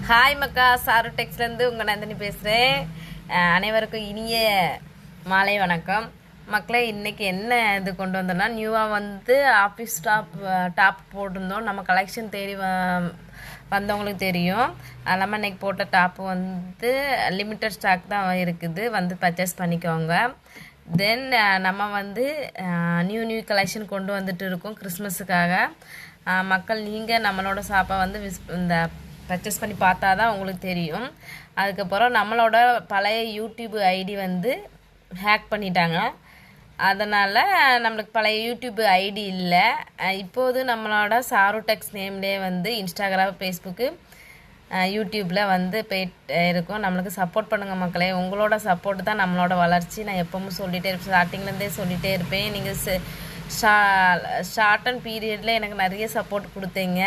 Hi மக்கா, sir டெக்ஸ்லேருந்து உங்கள் நந்தினி பேசுகிறேன். அனைவருக்கும் இனிய மாலை வணக்கம். மக்களே, இன்றைக்கி என்ன இது கொண்டு வந்தோம்னா, நியூவாக வந்து ஆஃபீஸ் டாப் போட்டிருந்தோம். நம்ம கலெக்ஷன் தேடி வந்தவங்களுக்கு தெரியும். அது இல்லாமல் இன்றைக்கி போட்ட டாப்பு வந்து லிமிட்டட் ஸ்டாக் தான் இருக்குது, வந்து பர்ச்சேஸ் பண்ணிக்கோங்க. தென் நம்ம வந்து நியூ கலெக்ஷன் கொண்டு வந்துட்டு இருக்கோம் கிறிஸ்மஸுக்காக. மக்கள் நீங்கள் நம்மளோட ஷாப்பை வந்து இந்த பர்ச்சேஸ் பண்ணி பார்த்தா தான் உங்களுக்கு தெரியும். அதுக்கப்புறம் நம்மளோட பழைய யூடியூப் ஐடி வந்து ஹேக் பண்ணிட்டாங்க. அதனால் நம்மளுக்கு பழைய யூடியூப் ஐடி இல்லை. இப்போது நம்மளோட சாரு டெக்ஸ் நேம்லேயே வந்து இன்ஸ்டாகிராம், ஃபேஸ்புக்கு, யூடியூப்பில் வந்து போயிட்டு இருக்கோம். நம்மளுக்கு சப்போர்ட் பண்ணுங்கள் மக்களே. உங்களோட சப்போர்ட் தான் நம்மளோட வளர்ச்சி. நான் எப்பவும் சொல்லிகிட்டே இருப்பேன், ஸ்டார்டிங்லேருந்தே சொல்லிகிட்டே இருப்பேன். நீங்கள் ஷார்ட் அண்ட் பீரியடில் எனக்கு நிறைய சப்போர்ட் கொடுத்தீங்க.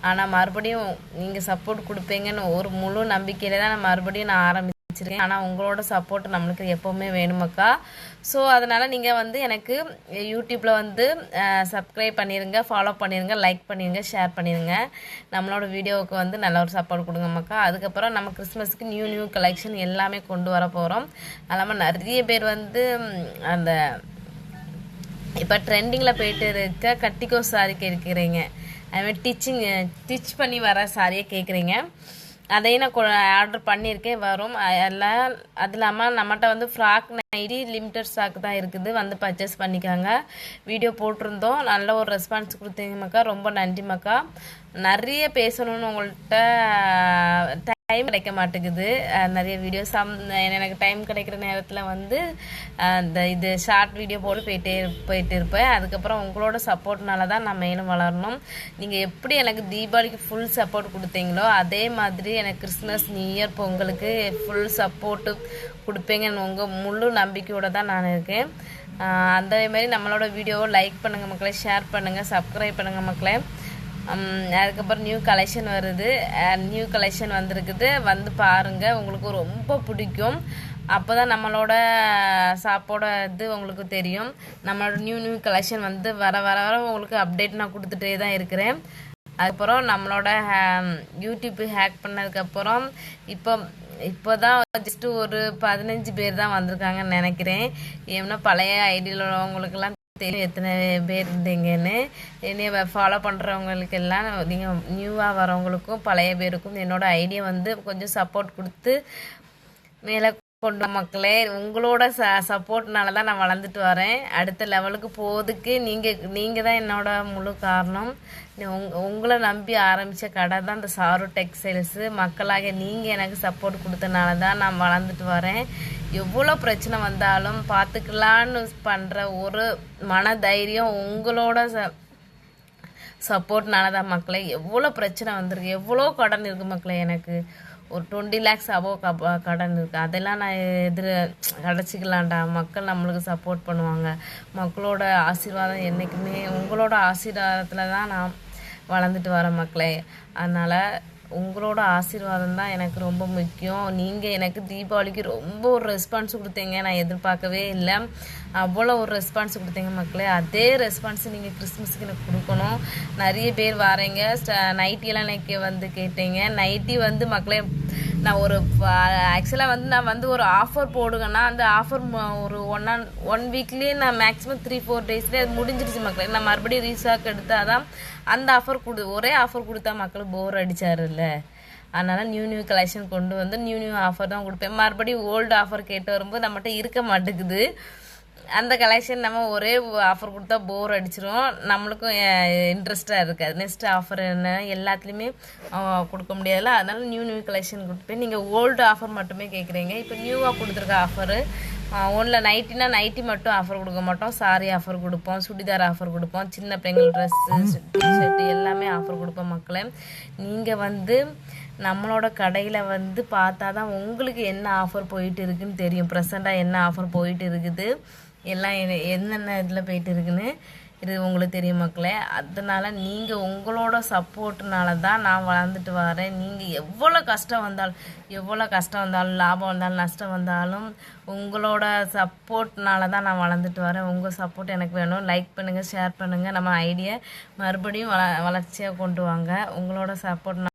ஆனால் மறுபடியும் நீங்கள் சப்போர்ட் கொடுப்பீங்கன்னு ஒரு முழு நம்பிக்கையில் தான் நான் ஆரம்பிச்சிருக்கேன். ஆனால் உங்களோட சப்போர்ட் நம்மளுக்கு எப்போவுமே வேணுமாக்கா. ஸோ அதனால் நீங்கள் வந்து எனக்கு யூடியூப்பில் வந்து சப்ஸ்கிரைப் பண்ணிடுங்க, ஃபாலோ பண்ணிடுங்க, லைக் பண்ணிடுங்க, ஷேர் பண்ணிடுங்க. நம்மளோட வீடியோவுக்கு வந்து நல்ல ஒரு சப்போர்ட் கொடுங்க மக்கா. அதுக்கப்புறம் நம்ம கிறிஸ்மஸ்க்கு நியூ கலெக்ஷன் எல்லாமே கொண்டு வர போகிறோம். அது இல்லாமல் நிறைய பேர் வந்து அந்த இப்போ ட்ரெண்டிங்கில் போயிட்டு இருக்க கட்டிக்கோ சாரி கேட்குறீங்க. அதுமாதிரி ஸ்டிச் பண்ணி வர சாரியை கேட்குறீங்க. அதையும் நான் ஆர்டர் பண்ணியிருக்கேன், வரும் எல்லாம். அது இல்லாமல் நம்மகிட்ட வந்து ஃப்ராக் நைட்டி லிமிட்டட் ஸ்டாக் தான் இருக்குது, வந்து பர்ச்சேஸ் பண்ணிக்காங்க. வீடியோ போட்டிருந்தோம், நல்ல ஒரு ரெஸ்பான்ஸ் கொடுத்தீங்க மக்கா. ரொம்ப நன்றி மக்கா. நிறைய பேசணும்னு உங்கள்கிட்ட டைம் கிடைக்க மாட்டேங்குது. நிறைய வீடியோஸ் எனக்கு டைம் கிடைக்கிற நேரத்தில் வந்து இது ஷார்ட் வீடியோ போயிட்டு இருப்பேன். அதுக்கப்புறம் உங்களோட சப்போர்ட்னால தான் நான் மேலும் வளரணும். நீங்கள் எப்படி எனக்கு தீபாவளிக்கு ஃபுல் சப்போர்ட் கொடுத்தீங்களோ அதே மாதிரி எனக்கு கிறிஸ்மஸ், நியூ இயர், பொங்கலுக்கு ஃபுல் சப்போர்ட்டு கொடுப்பீங்கன்னு உங்கள் முழு நம்பிக்கையோடு தான் நான் இருக்கேன். அதே மாதிரி நம்மளோட வீடியோவை லைக் பண்ணுங்கள் மக்களே, ஷேர் பண்ணுங்கள், சப்ஸ்கிரைப் பண்ணுங்கள் மக்களே. அதுக்கப்புறம் நியூ கலெக்ஷன் வருது, நியூ கலெக்ஷன் வந்திருக்குது, வந்து பாருங்கள். உங்களுக்கு ரொம்ப பிடிக்கும். அப்போ தான் நம்மளோட ஷாப்போட இது உங்களுக்கு தெரியும். நம்மளோட நியூ கலெக்ஷன் வந்து வர உங்களுக்கு அப்டேட் நான் கொடுத்துட்டே தான் இருக்கிறேன். அதுக்கப்புறம் நம்மளோட யூடியூப் ஹேக் பண்ணதுக்கப்புறம் இப்போ தான் ஜஸ்ட்டு ஒரு 15 பேர் தான் வந்திருக்காங்கன்னு நினைக்கிறேன். ஏன்னா பழைய ஐடியில் உள்ளவங்களுக்கெல்லாம் தெரியும் எத்தனை பேர் இருந்தீங்கன்னு. என்னைய ஃபாலோ பண்ணுறவங்களுக்கெல்லாம், நீங்கள் நியூவாக வரவங்களுக்கும் பழைய பேருக்கும் என்னோடய ஐடியா வந்து கொஞ்சம் சப்போர்ட் கொடுத்து மேலே கொண்டு மக்களே. உங்களோட சப்போர்ட்னால தான் நான் வளர்ந்துட்டு வரேன். அடுத்த லெவலுக்கு போகிறதுக்கு நீங்கள் தான் என்னோட முழு காரணம். உங்களை நம்பி ஆரம்பித்த கடை தான் இந்த சாரு டெக்ஸ்டைல்ஸு. மக்களாக நீங்கள் எனக்கு சப்போர்ட் கொடுத்தனால தான் நான் வளர்ந்துட்டு வரேன். எவ்வளோ பிரச்சனை வந்தாலும் பார்த்துக்கலான்னு பண்ணுற ஒரு மன தைரியம் உங்களோட சப்போர்ட்னால தான் மக்களே. எவ்வளோ பிரச்சனை வந்திருக்கு, எவ்வளோ கடன் இருக்குது மக்களே. எனக்கு ஒரு 20 lakhs கடன் இருக்குது. அதெல்லாம் நான் கிடச்சிக்கலான்டா. மக்கள் நம்மளுக்கு சப்போர்ட் பண்ணுவாங்க. மக்களோட ஆசீர்வாதம் என்றைக்குமே உங்களோட ஆசீர்வாதத்தில் தான் நான் வளர்ந்துட்டு வரேன் மக்களே. அதனால் உங்களோட ஆசீர்வாதம் தான் எனக்கு ரொம்ப முக்கியம். நீங்கள் எனக்கு தீபாவளிக்கு ரொம்ப ஒரு ரெஸ்பான்ஸ் கொடுத்தீங்க, நான் எதிர்பார்க்கவே இல்லை. அவ்வளோ ஒரு ரெஸ்பான்ஸ் கொடுத்தீங்க மக்களே. அதே ரெஸ்பான்ஸ் நீங்கள் கிறிஸ்மஸுக்கு எனக்கு கொடுக்கணும். நிறைய பேர் வரீங்க. நைட்டியெல்லாம் எனக்கு வந்து கேட்டீங்க. நைட்டி வந்து மக்களே, நான் ஆக்சுவலாக வந்து நான் வந்து ஒரு ஆஃபர் போடுங்கன்னா அந்த ஆஃபர் ஒரு ஒன் வீக்லேயே நான் மேக்ஸிமம் 3-4 daysலேயே அது முடிஞ்சிருச்சு மக்களே. நான் மறுபடியும் ரீஸ்டாக் எடுத்தால் தான் அந்த ஆஃபர் ஒரே ஆஃபர் கொடுத்தா மக்கள் போர் அடித்தாருல்ல. அதனால் நியூ கலெக்ஷன் கொண்டு வந்து நியூ ஆஃபர் தான் கொடுப்பேன். மறுபடியும் ஓல்டு ஆஃபர் கேட்டு வரும்போது நம்மகிட்ட இருக்க மாட்டேங்குது. அந்த கலெக்ஷன் நம்ம ஒரே ஆஃபர் கொடுத்தா போர் அடிச்சிடும், நம்மளுக்கும் இன்ட்ரெஸ்டாக இருக்காது. நெக்ஸ்ட் ஆஃபர் என்ன எல்லாத்துலேயுமே கொடுக்க முடியாதுல்ல. அதனால் நியூ கலெக்ஷன் கொடுப்பேன். நீங்கள் ஓல்டு ஆஃபர் மட்டுமே கேட்குறீங்க. இப்போ நியூவாக கொடுத்துருக்க ஆஃபரு ஒன்றில் நைட்டி மட்டும் ஆஃபர் கொடுக்க மாட்டோம். சாரி ஆஃபர் கொடுப்போம், சுடிதார் ஆஃபர் கொடுப்போம், சின்ன பெண்கள் ட்ரெஸ்ஸு, டிஷர்ட்டு எல்லாமே ஆஃபர் கொடுப்போம் மக்களே. நீங்கள் வந்து நம்மளோட கடையில் வந்து பார்த்தா தான் உங்களுக்கு என்ன ஆஃபர் போயிட்டு இருக்குதுன்னு தெரியும். ப்ரெசண்ட்டாக என்ன ஆஃபர் போயிட்டு இருக்குது, எல்லாம் என்னென்ன இதில் போயிட்டு இருக்குன்னு இது உங்களுக்கு தெரியும் மக்களே. அதனால் நீங்கள் உங்களோட சப்போர்ட்னால தான் நான் வளர்ந்துட்டு வரேன். நீங்கள் எவ்வளோ கஷ்டம் வந்தாலும் லாபம் வந்தாலும் நஷ்டம் வந்தாலும் உங்களோட சப்போர்ட்னால தான் நான் வளர்ந்துட்டு வரேன். உங்கள் சப்போர்ட் எனக்கு வேணும். லைக் பண்ணுங்கள், ஷேர் பண்ணுங்கள். நம்ம ஐடியா மறுபடியும் வளர்ச்சியாக கொண்டு வாங்க. உங்களோட சப்போர்ட்